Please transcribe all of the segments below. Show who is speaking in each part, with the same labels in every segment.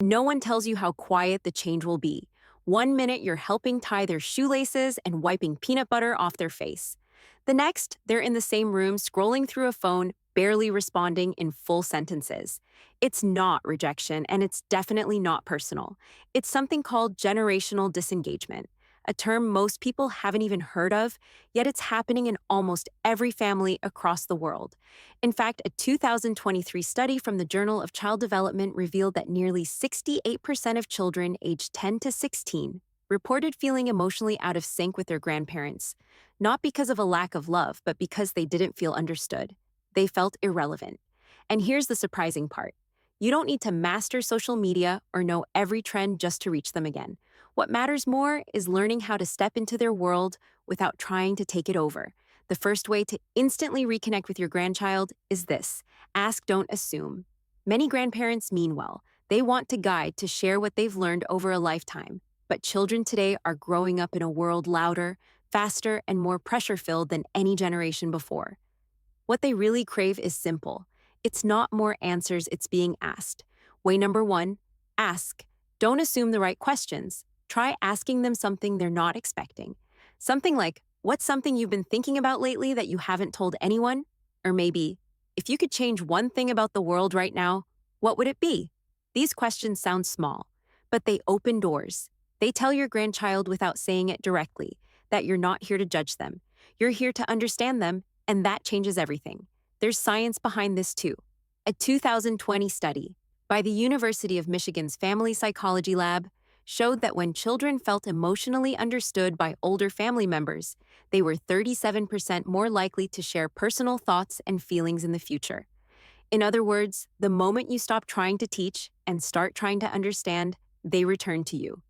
Speaker 1: No one tells you how quiet the change will be. One minute you're helping tie their shoelaces and wiping peanut butter off their face. The next, they're in the same room scrolling through a phone, barely responding in full sentences. It's not rejection, and it's definitely not personal. It's something called generational disengagement, a term most people haven't even heard of, yet it's happening in almost every family across the world. In fact, a 2023 study from the Journal of Child Development revealed that nearly 68% of children aged 10 to 16 reported feeling emotionally out of sync with their grandparents, not because of a lack of love, but because they didn't feel understood. They felt irrelevant. And here's the surprising part. You don't need to master social media or know every trend just to reach them again. What matters more is learning how to step into their world without trying to take it over. The first way to instantly reconnect with your grandchild is this: ask, don't assume. Many grandparents mean well. They want to guide, to share what they've learned over a lifetime. But children today are growing up in a world louder, faster, and more pressure-filled than any generation before. What they really crave is simple. It's not more answers, it's being asked. Way number one, ask. Don't assume the right questions. Try asking them something they're not expecting. Something like, what's something you've been thinking about lately that you haven't told anyone? Or maybe, if you could change one thing about the world right now, what would it be? These questions sound small, but they open doors. They tell your grandchild without saying it directly that you're not here to judge them. You're here to understand them, and that changes everything. There's science behind this too. A 2020 study by the University of Michigan's Family Psychology Lab showed that when children felt emotionally understood by older family members, they were 37% more likely to share personal thoughts and feelings in the future. In other words, the moment you stop trying to teach and start trying to understand, they return to you.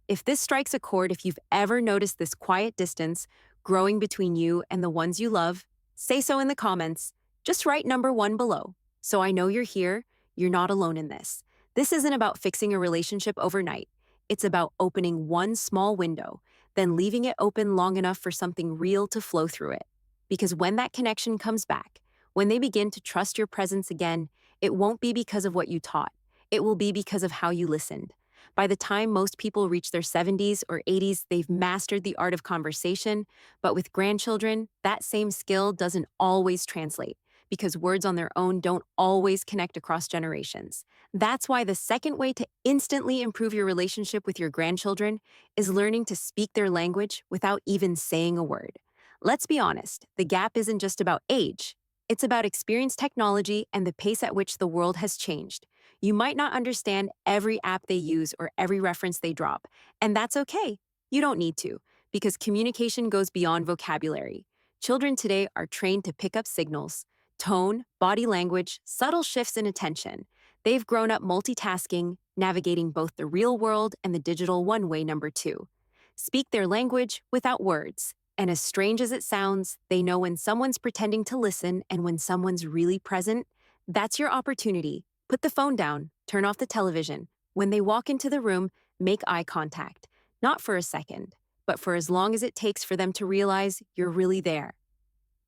Speaker 1: If this strikes a chord, if you've ever noticed this quiet distance growing between you and the ones you love, say so in the comments. Just write number one below. So I know you're here, you're not alone in this. This isn't about fixing a relationship overnight. It's about opening one small window, then leaving it open long enough for something real to flow through it. Because when that connection comes back, when they begin to trust your presence again, it won't be because of what you taught. It will be because of how you listened. By the time most people reach their 70s or 80s, they've mastered the art of conversation, but with grandchildren, that same skill doesn't always translate, because words on their own don't always connect across generations. That's why the second way to instantly improve your relationship with your grandchildren is learning to speak their language without even saying a word. Let's be honest, the gap isn't just about age. It's about experience, technology, and the pace at which the world has changed. You might not understand every app they use or every reference they drop, and that's okay. You don't need to, because communication goes beyond vocabulary. Children today are trained to pick up signals, tone, body language, subtle shifts in attention. They've grown up multitasking, navigating both the real world and the digital one. Way number two, speak their language without words. And as strange as it sounds, they know when someone's pretending to listen and when someone's really present. That's your opportunity. Put the phone down, turn off the television. When they walk into the room, make eye contact. Not for a second, but for as long as it takes for them to realize you're really there.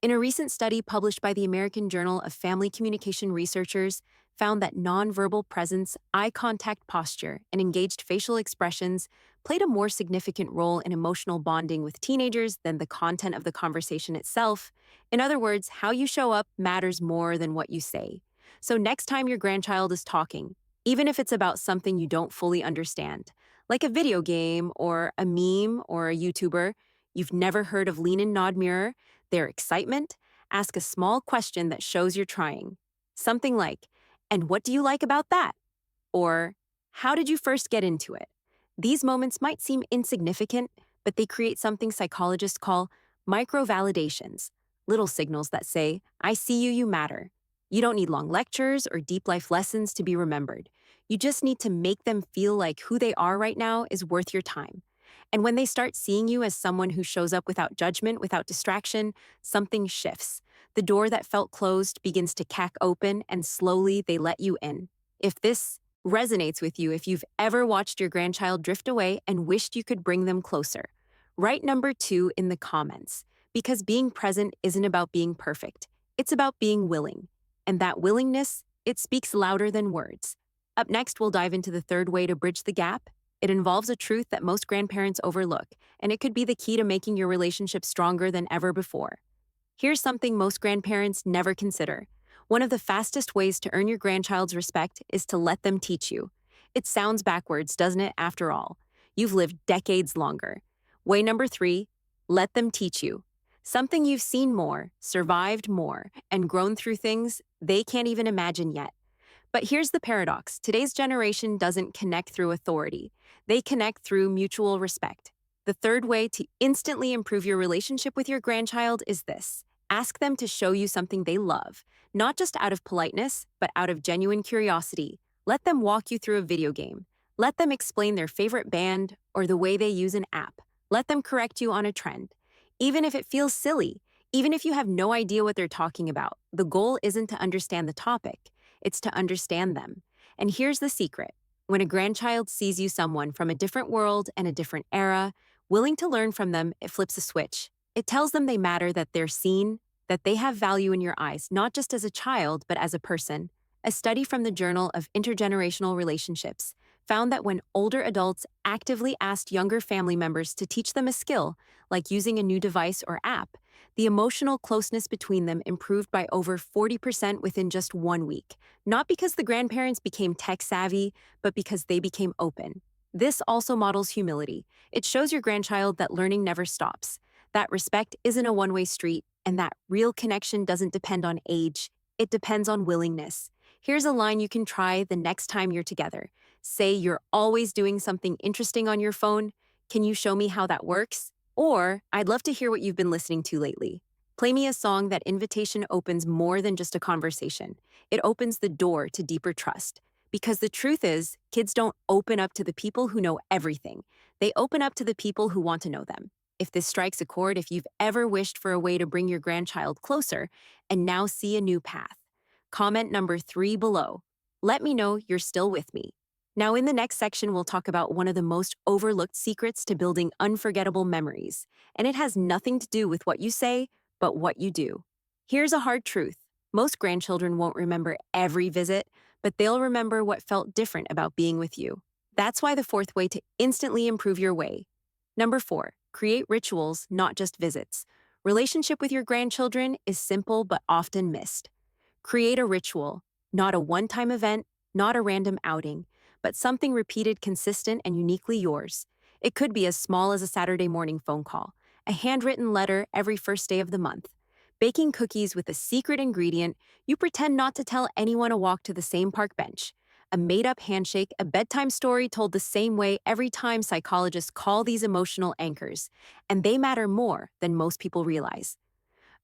Speaker 1: In a recent study published by the American Journal of Family Communication researchers found that nonverbal presence, eye contact, posture, and engaged facial expressions played a more significant role in emotional bonding with teenagers than the content of the conversation itself. In other words, how you show up matters more than what you say. So next time your grandchild is talking, even if it's about something you don't fully understand, like a video game or a meme or a YouTuber you've never heard of, lean and nod, mirror their excitement, ask a small question that shows you're trying. Something like, "And what do you like about that?" Or, "How did you first get into it?" These moments might seem insignificant, but they create something psychologists call micro-validations, little signals that say, "I see you, you matter." You don't need long lectures or deep life lessons to be remembered. You just need to make them feel like who they are right now is worth your time. And when they start seeing you as someone who shows up without judgment, without distraction, something shifts. The door that felt closed begins to crack open, and slowly they let you in. If this resonates with you, if you've ever watched your grandchild drift away and wished you could bring them closer, write number two in the comments, because being present isn't about being perfect. It's about being willing. And that willingness, it speaks louder than words. Up next, we'll dive into the third way to bridge the gap. It involves a truth that most grandparents overlook, and it could be the key to making your relationship stronger than ever before. Here's something most grandparents never consider. One of the fastest ways to earn your grandchild's respect is to let them teach you. It sounds backwards, doesn't it, after all? You've lived decades longer. Way number three, let them teach you. Something you've seen more, survived more, and grown through things they can't even imagine yet. But here's the paradox. Today's generation doesn't connect through authority. They connect through mutual respect. The third way to instantly improve your relationship with your grandchild is this. Ask them to show you something they love, not just out of politeness, but out of genuine curiosity. Let them walk you through a video game. Let them explain their favorite band or the way they use an app. Let them correct you on a trend. Even if it feels silly, even if you have no idea what they're talking about, the goal isn't to understand the topic, it's to understand them. And here's the secret. When a grandchild sees you someone from a different world and a different era, willing to learn from them, it flips a switch. It tells them they matter, that they're seen, that they have value in your eyes, not just as a child, but as a person. A study from the Journal of Intergenerational Relationships found that when older adults actively asked younger family members to teach them a skill, like using a new device or app, the emotional closeness between them improved by over 40% within just 1 week. Not because the grandparents became tech-savvy, but because they became open. This also models humility. It shows your grandchild that learning never stops, that respect isn't a one-way street, and that real connection doesn't depend on age, it depends on willingness. Here's a line you can try the next time you're together. Say you're always doing something interesting on your phone. Can you show me how that works? Or, I'd love to hear what you've been listening to lately. Play me a song. That invitation opens more than just a conversation. It opens the door to deeper trust. Because the truth is, kids don't open up to the people who know everything. They open up to the people who want to know them. If this strikes a chord, if you've ever wished for a way to bring your grandchild closer and now see a new path, comment number 3 below. Let me know you're still with me. Now, in the next section, we'll talk about one of the most overlooked secrets to building unforgettable memories. And it has nothing to do with what you say, but what you do. Here's a hard truth. Most grandchildren won't remember every visit, but they'll remember what felt different about being with you. That's why the fourth way to instantly improve your way. Number 4, create rituals, not just visits. Relationship with your grandchildren is simple but often missed. Create a ritual, not a one-time event, not a random outing, but something repeated, consistent, and uniquely yours. It could be as small as a Saturday morning phone call, a handwritten letter every first day of the month, baking cookies with a secret ingredient you pretend not to tell anyone, a walk to the same park bench, a made-up handshake, a bedtime story told the same way every time. Psychologists call these emotional anchors, and they matter more than most people realize.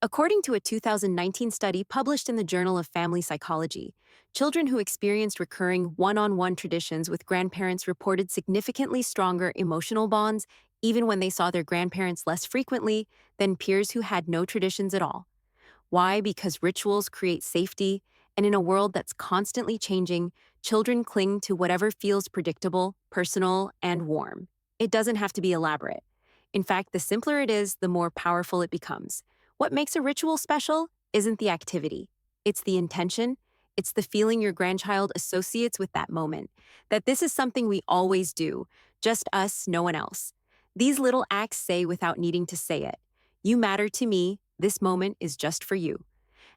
Speaker 1: According to a 2019 study published in the Journal of Family Psychology, children who experienced recurring one-on-one traditions with grandparents reported significantly stronger emotional bonds even when they saw their grandparents less frequently than peers who had no traditions at all. Why? Because rituals create safety, and in a world that's constantly changing, children cling to whatever feels predictable, personal, and warm. It doesn't have to be elaborate. In fact, the simpler it is, the more powerful it becomes. What makes a ritual special isn't the activity. It's the intention. It's the feeling your grandchild associates with that moment, that this is something we always do, just us, no one else. These little acts say without needing to say it, "You matter to me, this moment is just for you."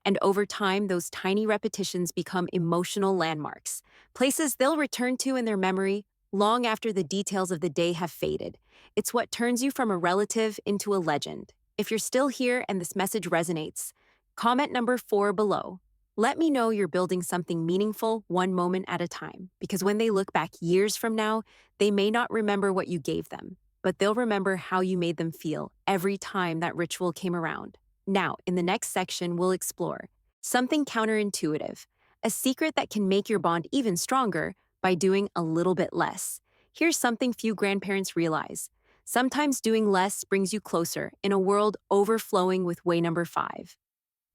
Speaker 1: And over time, those tiny repetitions become emotional landmarks, places they'll return to in their memory long after the details of the day have faded. It's what turns you from a relative into a legend. If you're still here and this message resonates, comment number 4 below. Let me know you're building something meaningful one moment at a time, because when they look back years from now, they may not remember what you gave them, but they'll remember how you made them feel every time that ritual came around. Now, in the next section, we'll explore something counterintuitive, a secret that can make your bond even stronger by doing a little bit less. Here's something few grandparents realize. Sometimes doing less brings you closer in a world overflowing with way number 5.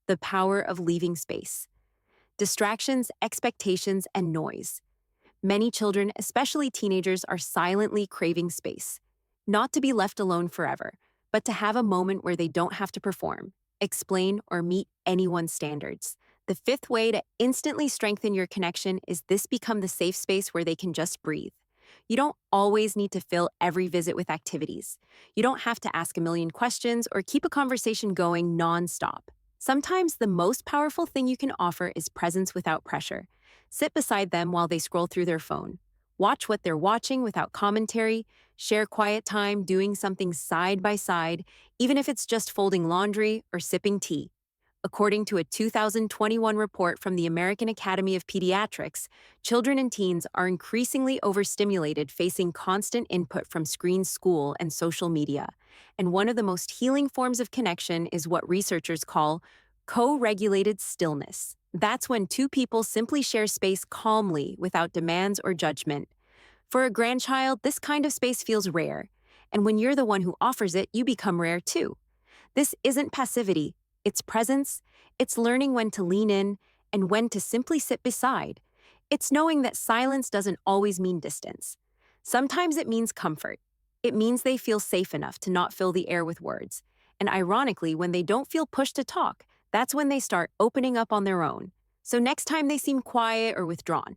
Speaker 1: The power of leaving space. Distractions, expectations, and noise. Many children, especially teenagers, are silently craving space. Not to be left alone forever, but to have a moment where they don't have to perform, explain, or meet anyone's standards. The fifth way to instantly strengthen your connection is this: become the safe space where they can just breathe. You don't always need to fill every visit with activities. You don't have to ask a million questions or keep a conversation going nonstop. Sometimes the most powerful thing you can offer is presence without pressure. Sit beside them while they scroll through their phone. Watch what they're watching without commentary. Share quiet time doing something side by side, even if it's just folding laundry or sipping tea. According to a 2021 report from the American Academy of Pediatrics, children and teens are increasingly overstimulated, facing constant input from screens, school, and social media. And one of the most healing forms of connection is what researchers call co-regulated stillness. That's when two people simply share space calmly without demands or judgment. For a grandchild, this kind of space feels rare. And when you're the one who offers it, you become rare too. This isn't passivity, it's presence. It's learning when to lean in and when to simply sit beside. It's knowing that silence doesn't always mean distance. Sometimes it means comfort. It means they feel safe enough to not fill the air with words. And ironically, when they don't feel pushed to talk, that's when they start opening up on their own. So next time they seem quiet or withdrawn,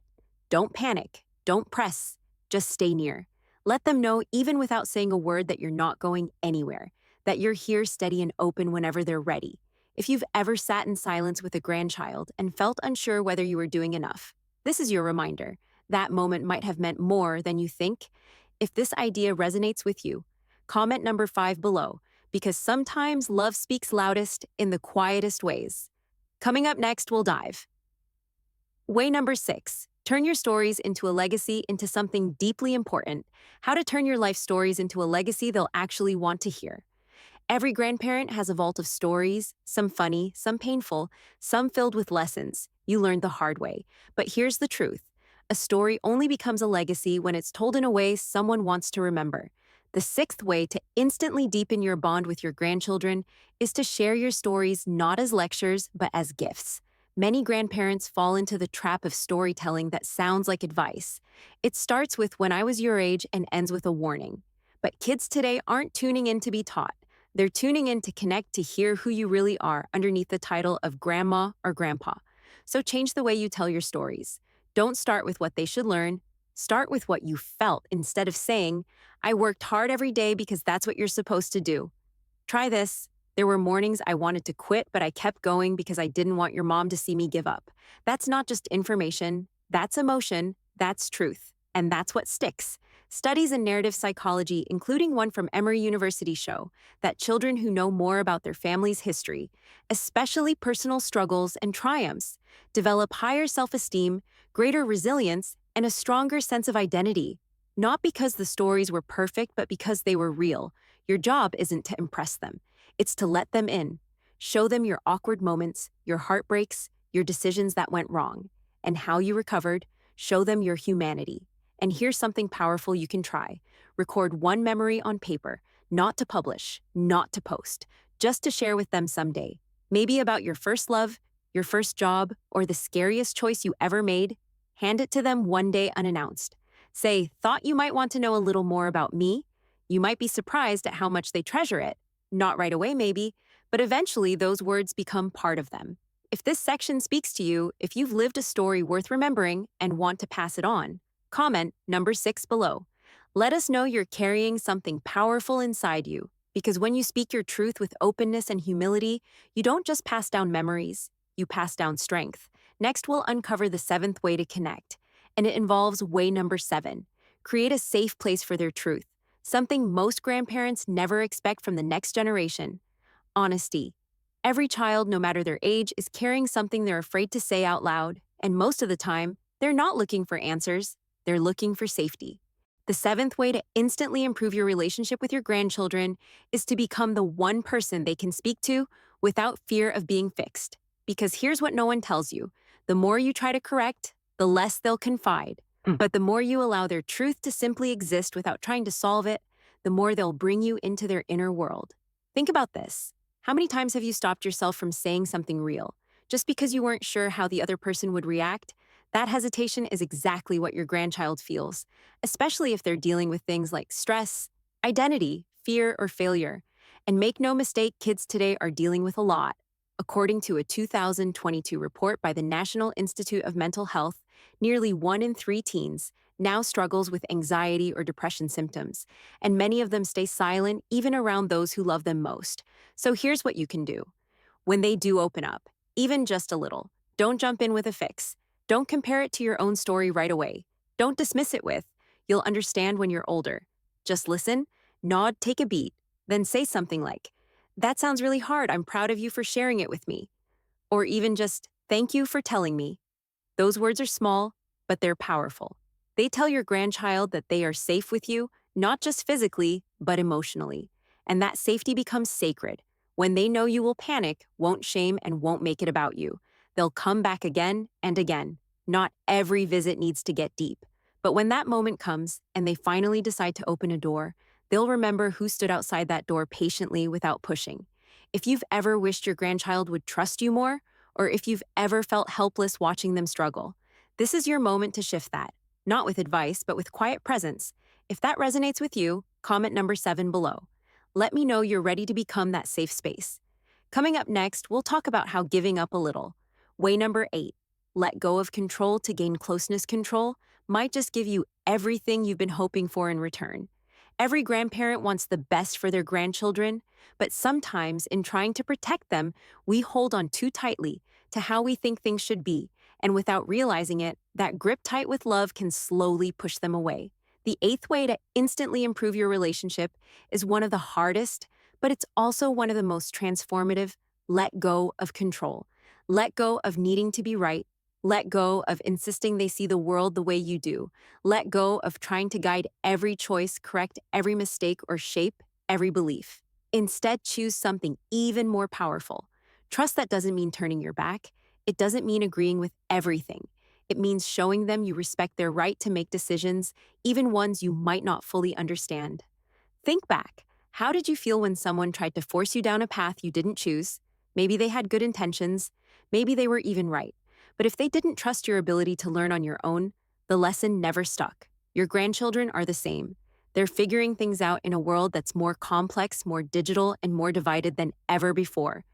Speaker 1: don't panic, don't press, just stay near. Let them know, even without saying a word, that you're not going anywhere, that you're here steady and open whenever they're ready. If you've ever sat in silence with a grandchild and felt unsure whether you were doing enough, this is your reminder. That moment might have meant more than you think. If this idea resonates with you, comment number 5 below, because sometimes love speaks loudest in the quietest ways. Coming up next, we'll dive. Way number 6. Turn your stories into a legacy, into something deeply important. How to turn your life stories into a legacy they'll actually want to hear. Every grandparent has a vault of stories, some funny, some painful, some filled with lessons you learned the hard way. But here's the truth. A story only becomes a legacy when it's told in a way someone wants to remember. The 6th way to instantly deepen your bond with your grandchildren is to share your stories not as lectures, but as gifts. Many grandparents fall into the trap of storytelling that sounds like advice. It starts with "when I was your age" and ends with a warning. But kids today aren't tuning in to be taught. They're tuning in to connect, to hear who you really are underneath the title of grandma or grandpa. So change the way you tell your stories. Don't start with what they should learn. Start with what you felt, instead of saying, "I worked hard every day," because that's what you're supposed to do. Try this. "There were mornings I wanted to quit, but I kept going because I didn't want your mom to see me give up." That's not just information. That's emotion. That's truth. And that's what sticks. Studies in narrative psychology, including one from Emory University, show that children who know more about their family's history, especially personal struggles and triumphs, develop higher self-esteem, greater resilience, and a stronger sense of identity. Not because the stories were perfect, but because they were real. Your job isn't to impress them. It's to let them in. Show them your awkward moments, your heartbreaks, your decisions that went wrong, and how you recovered. Show them your humanity. And here's something powerful you can try. Record one memory on paper, not to publish, not to post, just to share with them someday. Maybe about your first love, your first job, or the scariest choice you ever made. Hand it to them one day unannounced. Say, "Thought you might want to know a little more about me?" You might be surprised at how much they treasure it. Not right away, maybe, but eventually those words become part of them. If this section speaks to you, if you've lived a story worth remembering and want to pass it on, comment number 6 below. Let us know you're carrying something powerful inside you, because when you speak your truth with openness and humility, you don't just pass down memories, you pass down strength. Next, we'll uncover the 7th way to connect, and it involves way number 7. Create a safe place for their truth, something most grandparents never expect from the next generation: honesty. Every child, no matter their age, is carrying something they're afraid to say out loud, and most of the time, they're not looking for answers, they're looking for safety. The 7th way to instantly improve your relationship with your grandchildren is to become the one person they can speak to without fear of being fixed. Because here's what no one tells you: the more you try to correct, the less they'll confide. But the more you allow their truth to simply exist without trying to solve it, the more they'll bring you into their inner world. Think about this. How many times have you stopped yourself from saying something real, just because you weren't sure how the other person would react? That hesitation is exactly what your grandchild feels, especially if they're dealing with things like stress, identity, fear, or failure. And make no mistake, kids today are dealing with a lot. According to a 2022 report by the National Institute of Mental Health, nearly 1 in 3 teens now struggles with anxiety or depression symptoms, and many of them stay silent even around those who love them most. So here's what you can do. When they do open up, even just a little, don't jump in with a fix. Don't compare it to your own story right away. Don't dismiss it with, "You'll understand when you're older." Just listen, nod, take a beat, then say something like, "That sounds really hard. I'm proud of you for sharing it with me." Or even just, "Thank you for telling me." Those words are small, but they're powerful. They tell your grandchild that they are safe with you, not just physically, but emotionally. And that safety becomes sacred. When they know you will panic, won't shame, and won't make it about you, they'll come back again and again. Not every visit needs to get deep. But when that moment comes and they finally decide to open a door, they'll remember who stood outside that door patiently without pushing. If you've ever wished your grandchild would trust you more, or if you've ever felt helpless watching them struggle, this is your moment to shift that, not with advice, but with quiet presence. If that resonates with you, comment number 7 below. Let me know you're ready to become that safe space. Coming up next, we'll talk about how giving up a little. Way number 8, let go of control to gain closeness control, might just give you everything you've been hoping for in return. Every grandparent wants the best for their grandchildren, but sometimes in trying to protect them, we hold on too tightly to how we think things should be, and without realizing it, that grip tight with love can slowly push them away. The 8th way to instantly improve your relationship is one of the hardest, but it's also one of the most transformative. Let go of control. Let go of needing to be right. Let go of insisting they see the world the way you do. Let go of trying to guide every choice, correct every mistake, or shape every belief. Instead, choose something even more powerful. Trust that doesn't mean turning your back. It doesn't mean agreeing with everything. It means showing them you respect their right to make decisions, even ones you might not fully understand. Think back. How did you feel when someone tried to force you down a path you didn't choose? Maybe they had good intentions. Maybe they were even right. But if they didn't trust your ability to learn on your own, the lesson never stuck. Your grandchildren are the same. They're figuring things out in a world that's more complex, more digital, and more divided than ever before.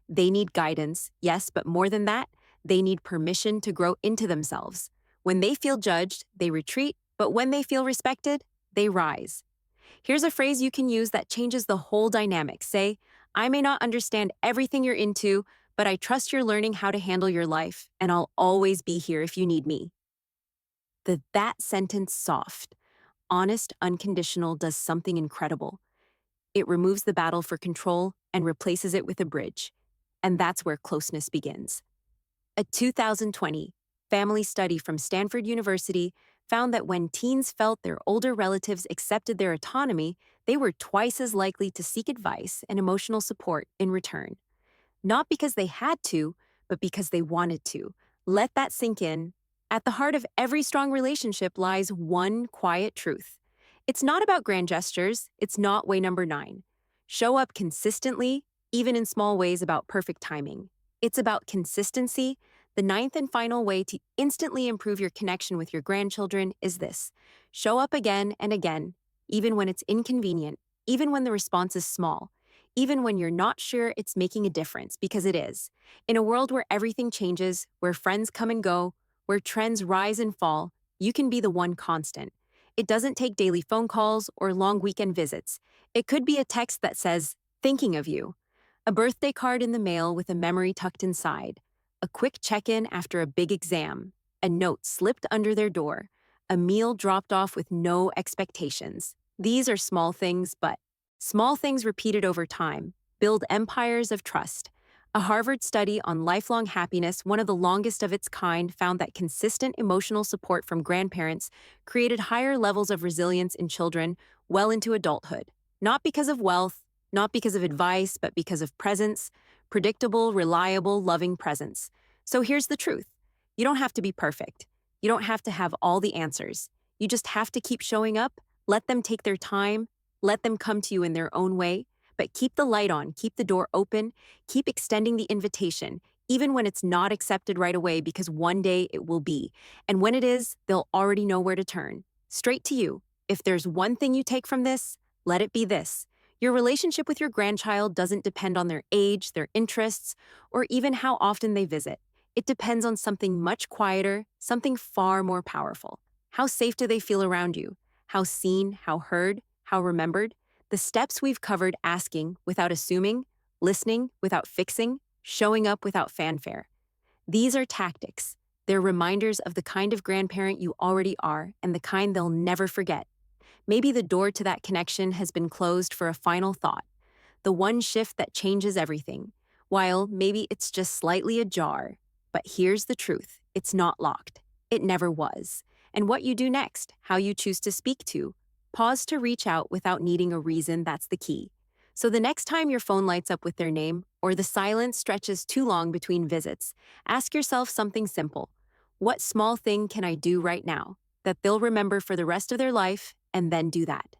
Speaker 1: They need guidance, yes, but more than that, they need permission to grow into themselves. When they feel judged, they retreat, but when they feel respected, they rise. Here's a phrase you can use that changes the whole dynamic. Say, "I may not understand everything you're into, but I trust you're learning how to handle your life, and I'll always be here if you need me." That sentence soft, honest, unconditional does something incredible. It removes the battle for control and replaces it with a bridge. And that's where closeness begins. A 2020 family study from Stanford University found that when teens felt their older relatives accepted their autonomy, they were twice as likely to seek advice and emotional support in return. Not because they had to, but because they wanted to. Let that sink in. At the heart of every strong relationship lies one quiet truth. It's not about grand gestures. It's not way number 9. Show up consistently, even in small ways about perfect timing. It's about consistency. The 9th and final way to instantly improve your connection with your grandchildren is this. Show up again and again, even when it's inconvenient, even when the response is small, even when you're not sure it's making a difference, because it is. In a world where everything changes, where friends come and go, where trends rise and fall, you can be the one constant. It doesn't take daily phone calls or long weekend visits. It could be a text that says, "Thinking of you," a birthday card in the mail with a memory tucked inside, a quick check-in after a big exam, a note slipped under their door, a meal dropped off with no expectations. These are small things, but small things repeated over time build empires of trust. A Harvard study on lifelong happiness, one of the longest of its kind, found that consistent emotional support from grandparents created higher levels of resilience in children well into adulthood. Not because of wealth, not because of advice, but because of presence, predictable, reliable, loving presence. So here's the truth. You don't have to be perfect. You don't have to have all the answers. You just have to keep showing up, let them take their time, let them come to you in their own way, but keep the light on, keep the door open, keep extending the invitation, even when it's not accepted right away, because one day it will be. And when it is, they'll already know where to turn. Straight to you. If there's one thing you take from this, let it be this. Your relationship with your grandchild doesn't depend on their age, their interests, or even how often they visit. It depends on something much quieter, something far more powerful. How safe do they feel around you? How seen, how heard, how remembered? The steps we've covered: asking without assuming, listening without fixing, showing up without fanfare. These are tactics. They're reminders of the kind of grandparent you already are and the kind they'll never forget. Maybe the door to that connection has been closed for a final thought, the one shift that changes everything, while maybe it's just slightly ajar. But here's the truth: it's not locked. It never was. And what you do next, how you choose to speak to, pause to reach out without needing a reason, that's the key. So the next time your phone lights up with their name, or the silence stretches too long between visits, ask yourself something simple. What small thing can I do right now that they'll remember for the rest of their life, and then do that?